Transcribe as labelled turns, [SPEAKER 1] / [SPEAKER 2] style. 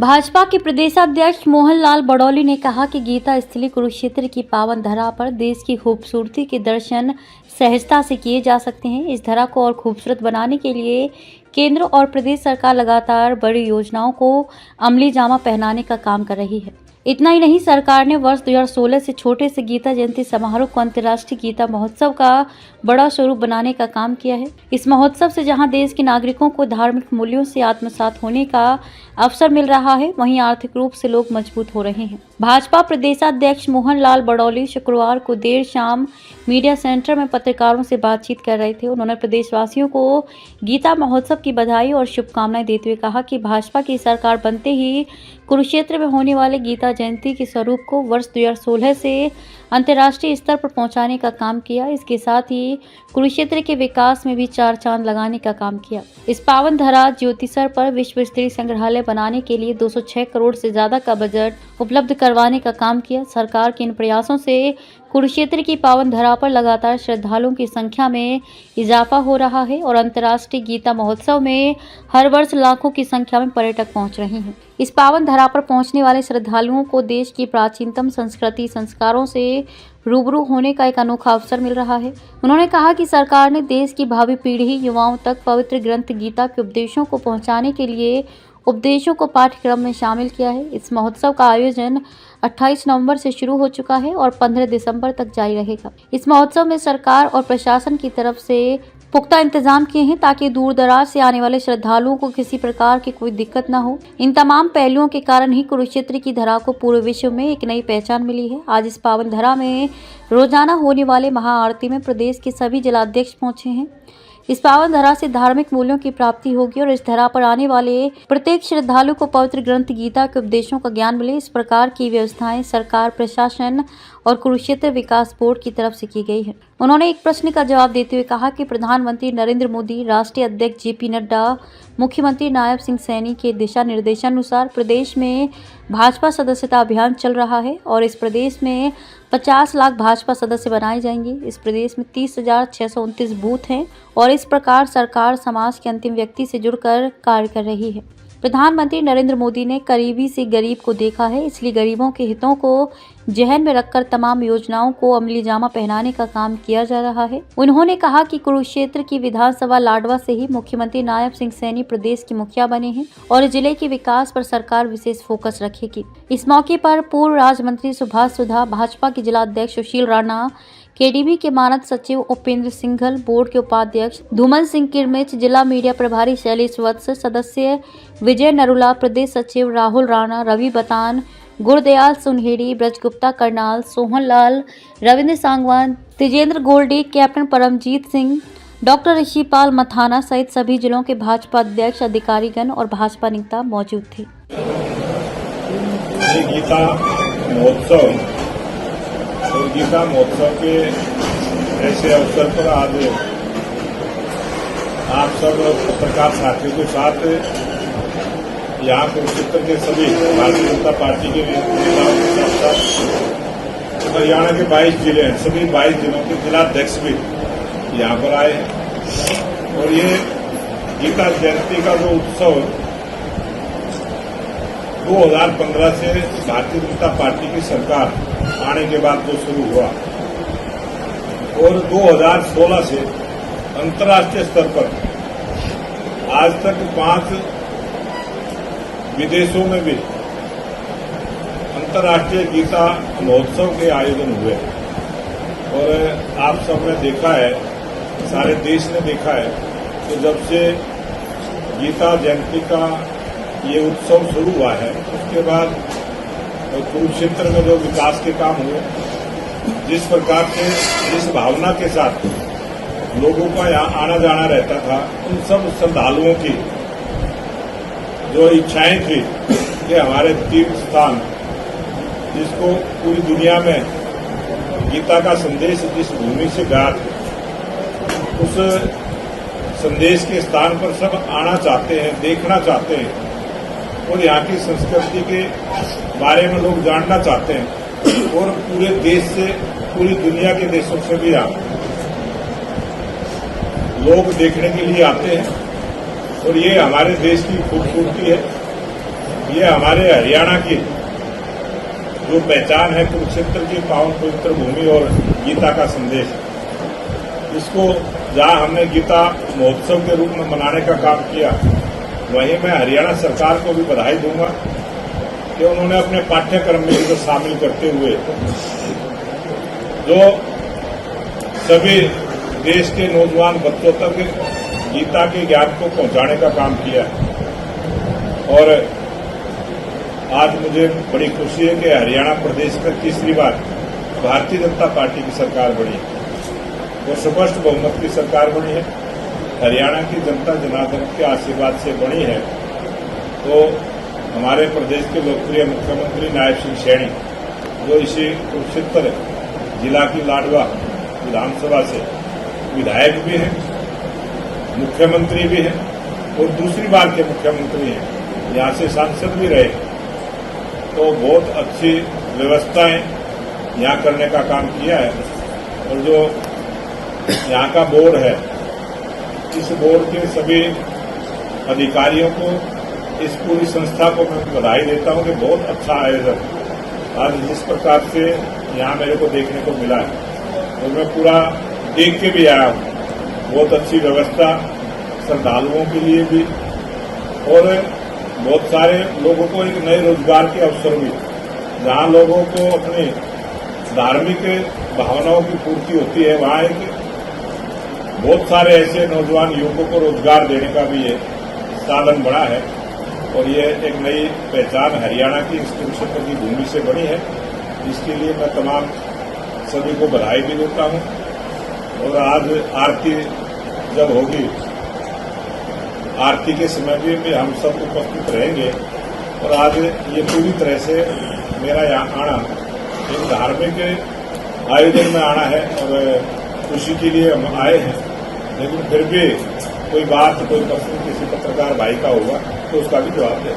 [SPEAKER 1] भाजपा के प्रदेशाध्यक्ष मोहन लाल बड़ौली ने कहा कि गीता स्थली कुरुक्षेत्र की पावन धरा पर देश की खूबसूरती के दर्शन सहजता से किए जा सकते हैं। इस धरा को और खूबसूरत बनाने के लिए केंद्र और प्रदेश सरकार लगातार बड़ी योजनाओं को अमली जामा पहनाने का काम कर रही है। इतना ही नहीं, सरकार ने वर्ष 2016 से छोटे से गीता जयंती समारोह को अंतर्राष्ट्रीय गीता महोत्सव का बड़ा स्वरूप बनाने का काम किया है। इस महोत्सव से जहां देश के नागरिकों को धार्मिक मूल्यों से आत्मसात होने का अवसर मिल रहा है, वहीं आर्थिक रूप से लोग मजबूत हो रहे हैं। भाजपा प्रदेशाध्यक्ष मोहन लाल बड़ौली शुक्रवार को देर शाम मीडिया सेंटर में पत्रकारों से बातचीत कर रहे थे। उन्होंने प्रदेशवासियों को गीता महोत्सव की बधाई और शुभकामनाएं देते हुए कहा कि भाजपा की सरकार बनते ही कुरुक्षेत्र में होने वाले गीता जयंती के स्वरूप को वर्ष 2016 से अंतर्राष्ट्रीय स्तर पर पहुंचाने का काम किया। इसके साथ ही कुरुक्षेत्र के विकास में भी 4 चांद लगाने का काम किया। इस पावन धरा ज्योतिसर पर विश्व स्तरीय संग्रहालय बनाने के लिए 206 करोड़ से ज्यादा का बजट उपलब्ध करवाने का काम किया। सरकार के इन प्रयासों से कुरुक्षेत्र की पावन धरा पर लगातार श्रद्धालुओं की संख्या में इजाफा हो रहा है और अंतर्राष्ट्रीय गीता महोत्सव में हर वर्ष लाखों की संख्या में पर्यटक पहुंच रहे हैं। इस पावन धरा पर पहुंचने वाले श्रद्धालुओं को देश की प्राचीनतम संस्कृति संस्कारों से रूबरू होने का एक अनोखा अवसर मिल रहा है। उन्होंने कहा कि सरकार ने देश की भावी पीढ़ी युवाओं तक पवित्र ग्रंथ गीता के उपदेशों को पहुंचाने के लिए उपदेशों को पाठ्यक्रम में शामिल किया है। इस महोत्सव का आयोजन 28 नवंबर से शुरू हो चुका है और 15 दिसंबर तक जारी रहेगा। इस महोत्सव में सरकार और प्रशासन की तरफ से पुख्ता इंतजाम किए हैं ताकि दूर दराज से आने वाले श्रद्धालुओं को किसी प्रकार की कोई दिक्कत न हो। इन तमाम पहलुओं के कारण ही कुरुक्षेत्र की धरा को पूरे विश्व में एक नई पहचान मिली है। आज इस पावन धरा में रोजाना होने वाले महाआरती में प्रदेश के सभी जिलाध्यक्ष पहुंचे हैं। इस पावन धरा से धार्मिक मूल्यों की प्राप्ति होगी और इस धरा पर आने वाले प्रत्येक श्रद्धालु को पवित्र ग्रंथ गीता के उपदेशों का ज्ञान मिले। इस प्रकार की व्यवस्थाएं सरकार, प्रशासन और कुरुक्षेत्र विकास बोर्ड की तरफ से की गई है। उन्होंने एक प्रश्न का जवाब देते हुए कहा कि प्रधानमंत्री नरेंद्र मोदी, राष्ट्रीय अध्यक्ष जेपी नड्डा, मुख्यमंत्री नायब सिंह सैनी के दिशा निर्देशानुसार प्रदेश में भाजपा सदस्यता अभियान चल रहा है और इस प्रदेश में 50 लाख भाजपा सदस्य बनाए जाएंगे। इस प्रदेश में 30,629 बूथ हैं और इस प्रकार सरकार समाज के अंतिम व्यक्ति से जुड़कर कार्य कर रही है। प्रधानमंत्री नरेंद्र मोदी ने करीबी से गरीब को देखा है, इसलिए गरीबों के हितों को जहन में रखकर तमाम योजनाओं को अमली जामा पहनाने का काम किया जा रहा है। उन्होंने कहा कि कुरुक्षेत्र की विधानसभा लाडवा से ही मुख्यमंत्री नायब सिंह सैनी प्रदेश के मुखिया बने हैं और जिले के विकास पर सरकार विशेष फोकस रखेगी। इस मौके पर पूर्व राज्य मंत्री सुभाष सुधा, भाजपा के जिला अध्यक्ष सुशील राणा, केडीबी के मानद सचिव उपेंद्र सिंघल, बोर्ड के उपाध्यक्ष धूमन सिंह किरमिच, जिला मीडिया प्रभारी शैलेश वत्स, सदस्य विजय नरुला, प्रदेश सचिव राहुल राणा, रवि बतान, गुरदयाल सुनहेड़ी, ब्रजगुप्ता करनाल, सोहन लाल, रविंद्र सांगवान, तेजेंद्र गोल्डी, कैप्टन परमजीत सिंह, डॉक्टर ऋषिपाल मथाना सहित सभी जिलों के भाजपा अध्यक्ष, अधिकारीगण और भाजपा नेता मौजूद थे।
[SPEAKER 2] गीता महोत्सव के ऐसे अवसर पर आज आप सब पत्रकार साथियों के साथ यहाँ कुरुक्षेत्र के सभी भारतीय जनता पार्टी के नेताओं के साथ साथ हरियाणा के 22 जिले हैं, सभी 22 जिलों के जिलाध्यक्ष भी यहाँ पर आए हैं और ये गीता जयंती का जो उत्सव 2015 से भारतीय जनता पार्टी की सरकार आने के बाद जो शुरू हुआ और 2016 से अंतर्राष्ट्रीय स्तर पर आज तक 5 विदेशों में भी अंतर्राष्ट्रीय गीता महोत्सव के आयोजन हुए और आप सबने देखा है, सारे देश ने देखा है कि जब से गीता जयंती का ये उत्सव शुरू हुआ है उसके बाद कुरुक्षेत्र में जो विकास के काम हुए, जिस प्रकार से जिस भावना के साथ लोगों का यहाँ आना जाना रहता था, उन सब श्रद्धालुओं की जो इच्छाएं थी कि हमारे तीर्थ स्थान जिसको पूरी दुनिया में गीता का संदेश जिस भूमि से गया उस संदेश के स्थान पर सब आना चाहते हैं, देखना चाहते हैं और यहाँ की संस्कृति के बारे में लोग जानना चाहते हैं और पूरे देश से, पूरी दुनिया के देशों से भी लोग देखने के लिए आते हैं और ये हमारे देश की खूबसूरती है। ये हमारे हरियाणा की जो पहचान है, कुरुक्षेत्र की पावन पवित्र भूमि और गीता का संदेश, इसको जहां हमने गीता महोत्सव के रूप में मनाने का काम किया, वहीं मैं हरियाणा सरकार को भी बधाई दूंगा कि उन्होंने अपने पाठ्यक्रम में इसे शामिल करते हुए जो सभी देश के नौजवान बच्चों तक गीता के ज्ञान को पहुंचाने का काम किया है। और आज मुझे बड़ी खुशी है कि हरियाणा प्रदेश में तीसरी बार भारतीय जनता पार्टी की सरकार बनी है और स्पष्ट बहुमत की सरकार बनी है। हरियाणा की जनता जनार्दन के आशीर्वाद से बनी है। तो हमारे प्रदेश के लोकप्रिय मुख्यमंत्री नायब सिंह सैनी, जो इसी कुरुक्षेत्र जिला की लाडवा विधानसभा से विधायक भी हैं, मुख्यमंत्री भी हैं और दूसरी बार के मुख्यमंत्री हैं, यहाँ से सांसद भी रहे, तो बहुत अच्छी व्यवस्थाएं यहाँ करने का काम किया है। और जो यहाँ का बोर्ड है, इस बोर्ड के सभी अधिकारियों को, इस पूरी संस्था को मैं बधाई देता हूँ कि बहुत अच्छा आयोजन आज जिस प्रकार से यहाँ मेरे को देखने को मिला है, और मैं पूरा देख के भी आया हूँ। बहुत अच्छी व्यवस्था श्रद्धालुओं के लिए भी, और बहुत सारे लोगों को एक नए रोजगार के अवसर भी, जहाँ लोगों को अपनी धार्मिक भावनाओं की पूर्ति होती है, वहाँ एक बहुत सारे ऐसे नौजवान युवकों को रोजगार देने का भी ये साधन बड़ा है। और ये एक नई पहचान हरियाणा की इस कुरुक्षेत्र की भूमि से बनी है। इसके लिए मैं तमाम सभी को बधाई भी देता हूँ। और आज आरती जब होगी, आरती के समय भी हम सब उपस्थित रहेंगे। और आज ये पूरी तरह से मेरा यहाँ आना एक धार्मिक आयोजन में आना है और खुशी के लिए हम आए हैं। लेकिन फिर भी कोई बात, कोई प्रश्न किसी पत्रकार भाई का होगा तो उसका भी जवाब दें।